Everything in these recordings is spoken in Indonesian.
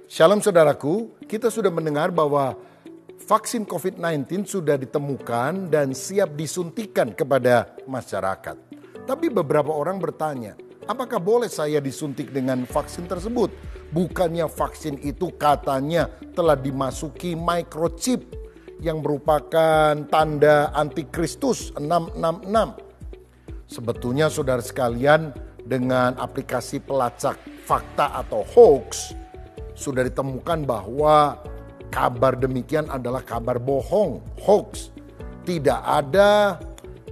Shalom saudaraku, kita sudah mendengar bahwa vaksin COVID-19 sudah ditemukan dan siap disuntikan kepada masyarakat. Tapi beberapa orang bertanya, apakah boleh saya disuntik dengan vaksin tersebut? Bukannya vaksin itu katanya telah dimasuki microchip yang merupakan tanda antikristus 666. Sebetulnya saudara sekalian, dengan aplikasi pelacak fakta atau hoax, sudah ditemukan bahwa kabar demikian adalah kabar bohong, hoax. Tidak ada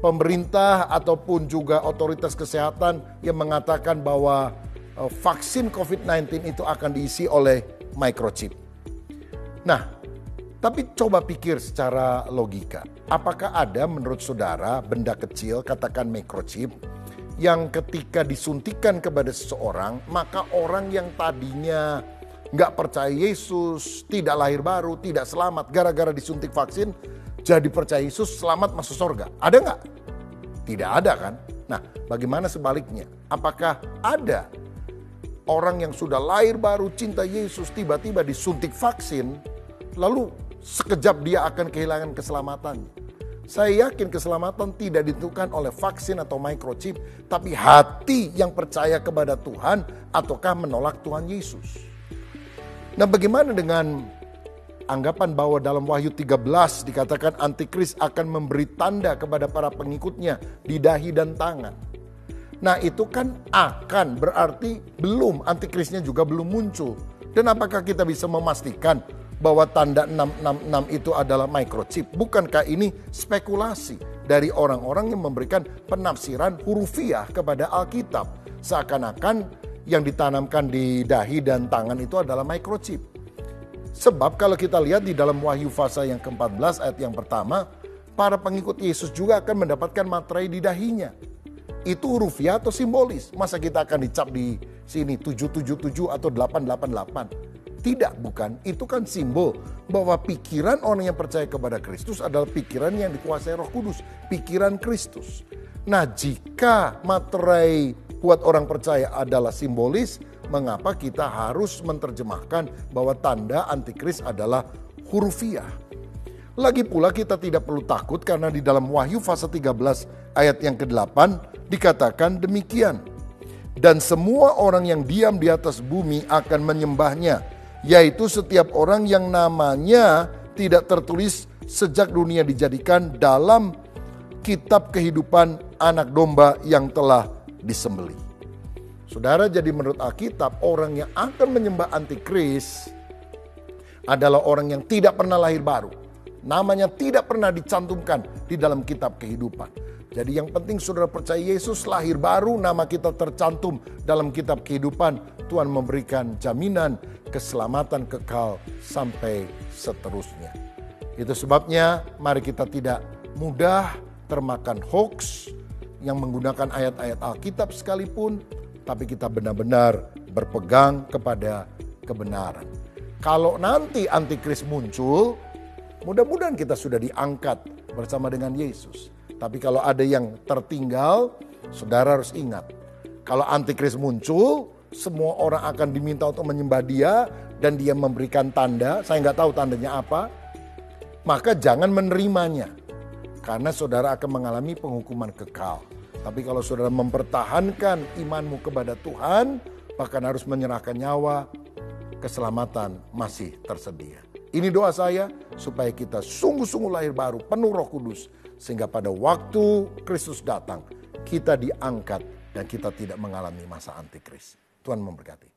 pemerintah ataupun juga otoritas kesehatan yang mengatakan bahwa vaksin COVID-19 itu akan diisi oleh microchip. Nah, tapi coba pikir secara logika. Apakah ada menurut saudara benda kecil, katakan microchip, yang ketika disuntikan kepada seseorang, maka orang yang tadinya nggak percaya Yesus, tidak lahir baru, tidak selamat gara-gara disuntik vaksin, jadi percaya Yesus, selamat masuk surga? Ada nggak? Tidak ada kan? Nah, bagaimana sebaliknya? Apakah ada orang yang sudah lahir baru, cinta Yesus, tiba-tiba disuntik vaksin, lalu sekejap dia akan kehilangan keselamatannya? Saya yakin keselamatan tidak ditentukan oleh vaksin atau microchip, tapi hati yang percaya kepada Tuhan ataukah menolak Tuhan Yesus. Nah, bagaimana dengan anggapan bahwa dalam Wahyu 13 dikatakan antikris akan memberi tanda kepada para pengikutnya di dahi dan tangan. Nah, itu kan akan berarti belum, antikrisnya juga belum muncul. Dan apakah kita bisa memastikan bahwa tanda 666 itu adalah microchip? Bukankah ini spekulasi dari orang-orang yang memberikan penafsiran hurufiah kepada Alkitab? Seakan-akan yang ditanamkan di dahi dan tangan itu adalah microchip. Sebab kalau kita lihat di dalam Wahyu pasal yang ke-14 ayat yang pertama, para pengikut Yesus juga akan mendapatkan materai di dahinya. Itu hurufiah atau simbolis? Masa kita akan dicap di sini 777 atau 888? Tidak, bukan. Itu kan simbol bahwa pikiran orang yang percaya kepada Kristus adalah pikiran yang dikuasai Roh Kudus, pikiran Kristus. Nah, jika materai buat orang percaya adalah simbolis, mengapa kita harus menerjemahkan bahwa tanda antikris adalah hurufiah? Lagi pula kita tidak perlu takut karena di dalam Wahyu pasal 13 ayat yang ke-8 dikatakan demikian. Dan semua orang yang diam di atas bumi akan menyembahnya, yaitu setiap orang yang namanya tidak tertulis sejak dunia dijadikan dalam kitab kehidupan anak domba yang telah disembelih. Saudara, jadi menurut Alkitab orang yang akan menyembah antikris adalah orang yang tidak pernah lahir baru. Namanya tidak pernah dicantumkan di dalam kitab kehidupan. Jadi yang penting saudara percaya Yesus, lahir baru, nama kita tercantum dalam kitab kehidupan. Tuhan memberikan jaminan keselamatan kekal sampai seterusnya. Itu sebabnya mari kita tidak mudah termakan hoax yang menggunakan ayat-ayat Alkitab sekalipun, tapi kita benar-benar berpegang kepada kebenaran. Kalau nanti antikris muncul, mudah-mudahan kita sudah diangkat bersama dengan Yesus. Tapi kalau ada yang tertinggal, saudara harus ingat, kalau antikris muncul, semua orang akan diminta untuk menyembah dia dan dia memberikan tanda, saya nggak tahu tandanya apa, maka jangan menerimanya. Karena saudara akan mengalami penghukuman kekal. Tapi kalau saudara mempertahankan imanmu kepada Tuhan, bahkan harus menyerahkan nyawa, keselamatan masih tersedia. Ini doa saya supaya kita sungguh-sungguh lahir baru, penuh Roh Kudus. Sehingga pada waktu Kristus datang, kita diangkat dan kita tidak mengalami masa antikris. Tuhan memberkati.